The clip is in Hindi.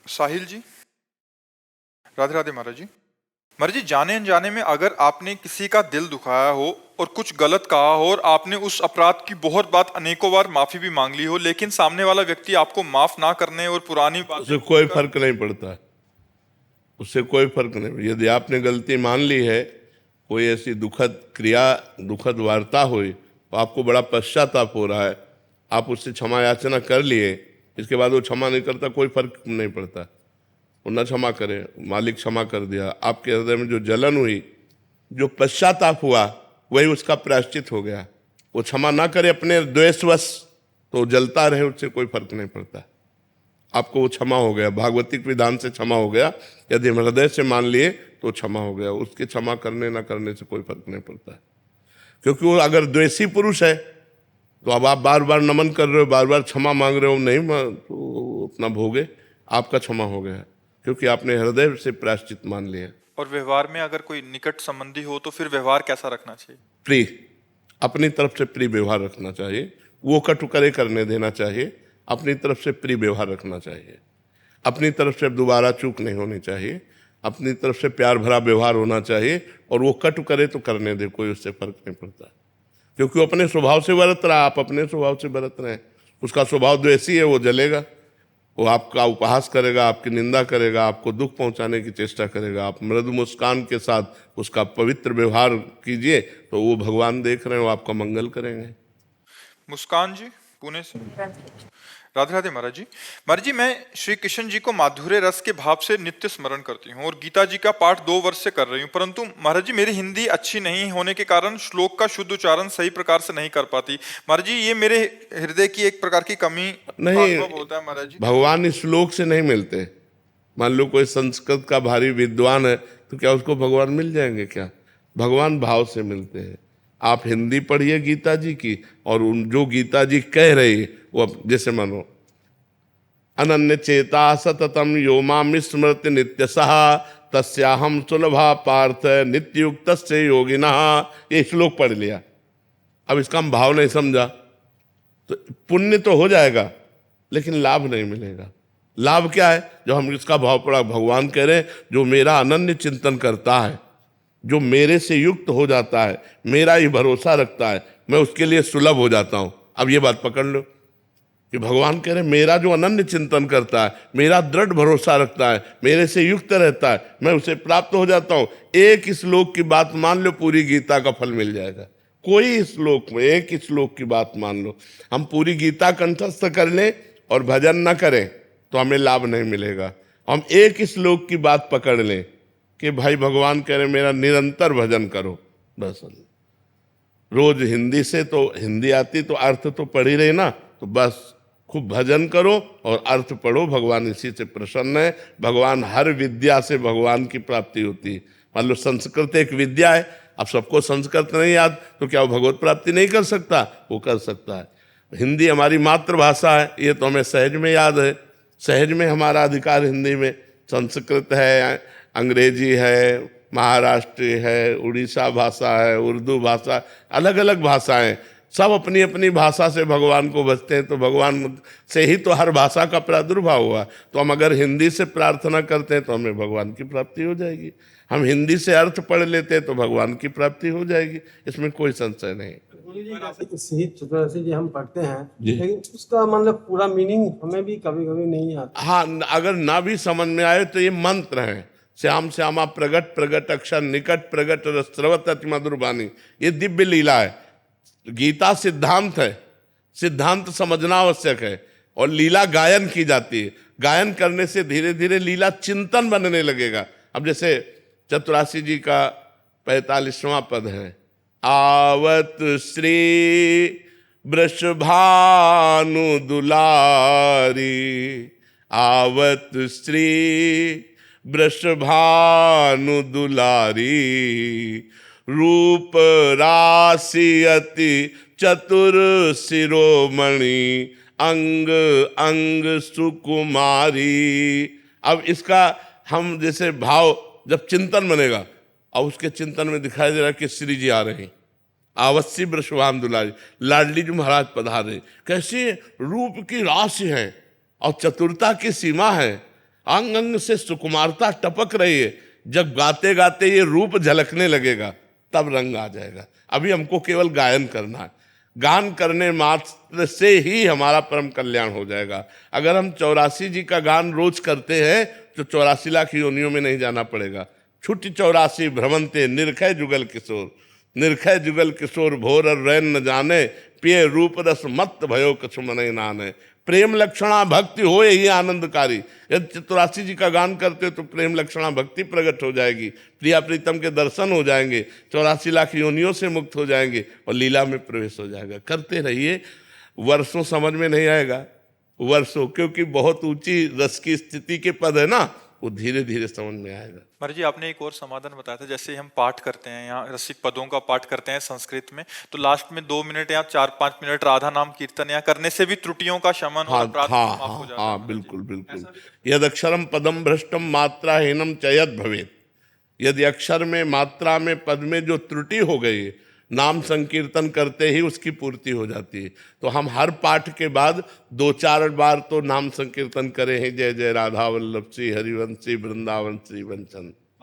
साहिल जी, राधे राधे महाराज जी। महाराज जी, जाने अनजाने में अगर आपने किसी का दिल दुखाया हो और कुछ गलत कहा हो और आपने उस अपराध की बहुत बात अनेकों बार माफी भी मांग ली हो, लेकिन सामने वाला व्यक्ति आपको माफ ना करने और पुरानी बातें उसे कोई भूलकर फर्क नहीं पड़ता है। उससे कोई फर्क नहीं। यदि आपने गलती मान ली है, कोई ऐसी दुखद क्रिया, दुखद वार्ता हुई तो आपको बड़ा पश्चाताप हो रहा है, आप उससे क्षमा याचना कर लिए, इसके बाद वो क्षमा नहीं करता, कोई फर्क नहीं पड़ता। वो न क्षमा करे, मालिक क्षमा कर दिया। आपके हृदय में जो जलन हुई, जो पश्चाताप हुआ, वही उसका प्रायश्चित हो गया। वो क्षमा ना करे अपने द्वेषवश, तो जलता रहे, उससे कोई फर्क नहीं पड़ता। आपको वो क्षमा हो गया, भागवतिक विधान से क्षमा हो गया। यदि हम हृदय से मान लिए तो क्षमा हो गया। उसके क्षमा करने ना करने से कोई फर्क नहीं पड़ता है। क्योंकि वो अगर द्वेषी पुरुष है तो अब आप बार बार नमन कर रहे हो, बार बार क्षमा मांग रहे हो, नहीं तो अपना भोगे, आपका क्षमा हो गया, क्योंकि आपने हृदय से प्रायश्चित मान लिया। और व्यवहार में अगर कोई निकट संबंधी हो तो फिर व्यवहार कैसा रखना चाहिए? प्रिय, अपनी तरफ से प्रिय व्यवहार रखना चाहिए। वो कटुकरे करने देना चाहिए, अपनी तरफ से प्रिय व्यवहार रखना चाहिए। अपनी तरफ से दोबारा चूक नहीं होनी चाहिए, अपनी तरफ से प्यार भरा व्यवहार होना चाहिए। और वो कटु करे तो करने दे, कोई उससे फर्क नहीं पड़ता, क्योंकि वो अपने स्वभाव से बरत रहा, आप अपने स्वभाव से बरत रहे हैं। उसका स्वभाव द्वेषी है, वो जलेगा, वो आपका उपहास करेगा, आपकी निंदा करेगा, आपको दुख पहुंचाने की चेष्टा करेगा। आप मृदु मुस्कान के साथ उसका पवित्र व्यवहार कीजिए, तो वो भगवान देख रहे हैं, वो आपका मंगल करेंगे। मुस्कान जी, पुणे से। राधे राधे महाराज जी। महाराज जी, मैं श्री कृष्ण जी को माधुर्य रस के भाव से नित्य स्मरण करती हूँ और गीता जी का पाठ 2 वर्ष से कर रही हूँ, परंतु महाराज जी मेरी हिंदी अच्छी नहीं होने के कारण श्लोक का शुद्ध उच्चारण सही प्रकार से नहीं कर पाती। महाराज जी, ये मेरे हृदय की एक प्रकार की कमी नहीं, अनुभव होता है महाराज जी। भगवान इस श्लोक से नहीं मिलते। मान लो कोई संस्कृत का भारी विद्वान है, तो क्या उसको भगवान मिल जाएंगे? क्या, भगवान भाव से मिलते हैं। आप हिंदी पढ़िए गीता जी की, और उन जो गीता जी कह रही वो जैसे मानो, अनन्य चेता सततम यो माम स्मृति नित्यसः तस्याहम सुलभा पार्थ नित्ययुक्त से योगिना। ये श्लोक पढ़ लिया, अब इसका हम भाव नहीं समझा तो पुण्य तो हो जाएगा, लेकिन लाभ नहीं मिलेगा। लाभ क्या है? जो हम इसका भाव पढ़ा, भगवान कह रहे हैं जो मेरा अनन्य चिंतन करता है, जो मेरे से युक्त हो जाता है, मेरा ही भरोसा रखता है, मैं उसके लिए सुलभ हो जाता हूं। अब ये बात पकड़ लो कि भगवान कह रहे हैं मेरा जो अनन्य चिंतन करता है, मेरा दृढ़ भरोसा रखता है, मेरे से युक्त रहता है, मैं उसे प्राप्त हो जाता हूं। एक श्लोक की बात मान लो, पूरी गीता का फल मिल जाएगा। कोई श्लोक में एक श्लोक की बात मान लो, हम पूरी गीता कंठस्थ कर लें और भजन न करें तो हमें लाभ नहीं मिलेगा। हम एक श्लोक की बात पकड़ लें कि भाई भगवान कह रहे मेरा निरंतर भजन करो, बस। रोज हिंदी से तो हिंदी आती तो अर्थ तो पढ़ ही रहे ना, तो बस खूब भजन करो और अर्थ पढ़ो, भगवान इसी से प्रसन्न है। भगवान हर विद्या से भगवान की प्राप्ति होती है। मान लो संस्कृत एक विद्या है, अब सबको संस्कृत नहीं याद तो क्या वो भगवत प्राप्ति नहीं कर सकता? वो कर सकता है। हिंदी हमारी मातृभाषा है, ये तो हमें सहज में याद है, सहज में हमारा अधिकार हिंदी में। संस्कृत है, अंग्रेजी है, महाराष्ट्री है, उड़ीसा भाषा है, उर्दू भाषा, अलग अलग भाषाएं, सब अपनी अपनी भाषा से भगवान को भजते हैं। तो भगवान से ही तो हर भाषा का प्रादुर्भाव हुआ। तो हम अगर हिंदी से प्रार्थना करते हैं तो हमें भगवान की प्राप्ति हो जाएगी। हम हिंदी से अर्थ पढ़ लेते हैं तो भगवान की प्राप्ति हो जाएगी, इसमें कोई संशय नहीं। शहीद चतुर्दशी जी हम पढ़ते हैं, लेकिन उसका मतलब पूरा मीनिंग हमें भी कभी कभी नहीं आता। हाँ, अगर ना भी समझ में आए तो ये मंत्र है, श्याम श्यामा प्रगट प्रगट अक्षर निकट प्रगट रस्त्रवत अति मधुर वाणी, ये दिव्य लीला है। गीता सिद्धांत है, सिद्धांत समझना आवश्यक है, और लीला गायन की जाती है। गायन करने से धीरे धीरे लीला चिंतन बनने लगेगा। अब जैसे चतुरासी जी का 45वां पद है, आवत श्री वृषभानु दुलारी, आवत श्री वृषभानु दुलारी, रूप राशि अति चतुर शिरोमणि, अंग अंग सुकुमारी। अब इसका हम जैसे भाव जब चिंतन बनेगा, और उसके चिंतन में दिखाई दे रहा है कि श्री जी आ रहे हैं, आवश्य वृषभानु दुलारी, लाडली जी महाराज पधारे। कैसी रूप की राशि है और चतुरता की सीमा है, अंग अंग से सुकुमारता टपक रही है। जब गाते गाते ये रूप झलकने लगेगा तब रंग आ जाएगा। अभी हमको केवल गायन करना है। गान करने मात्र से ही हमारा परम कल्याण हो जाएगा। अगर हम 84 जी का गान रोज करते हैं तो 84 लाख योनियों में नहीं जाना पड़ेगा। छुट्टी 84 भ्रमंते निरखै जुगल किशोर, निरखै जुगल किशोर भोर रैन न जाने, पिए रूप रस मत भयो कछु मनहि नाने। प्रेम लक्षणा भक्ति हो यही आनंदकारी। यदि 84 जी का गान करते हो तो प्रेम लक्षणा भक्ति प्रकट हो जाएगी, प्रिया प्रीतम के दर्शन हो जाएंगे, 84 लाख योनियों से मुक्त हो जाएंगे और लीला में प्रवेश हो जाएगा। करते रहिए, वर्षों समझ में नहीं आएगा, वर्षों, क्योंकि बहुत ऊंची रस की स्थिति के पद है ना, वो धीरे धीरे समझ में आएगा। महाराज जी, आपने एक और समाधान बताया था, जैसे हम पाठ करते हैं यहाँ रसिक पदों का पाठ करते हैं संस्कृत में, तो लास्ट में 2 मिनट या 4-5 मिनट राधा नाम कीर्तन या करने से भी त्रुटियों का शमन और अपराध माफ हो जाता है। हाँ, बिल्कुल बिल्कुल। यद अक्षरम पदम भ्रष्टम मात्राहीनम च यद भवेत। यदि अक्षर में, मात्रा में, पद में जो त्रुटि हो गई, नाम संकीर्तन करते ही उसकी पूर्ति हो जाती है। तो हम हर पाठ के बाद 2-4 बार तो नाम संकीर्तन करें हैं, जय जय राधा वल्लभ श्री हरिवंश श्री वृंदावन श्री वंचन।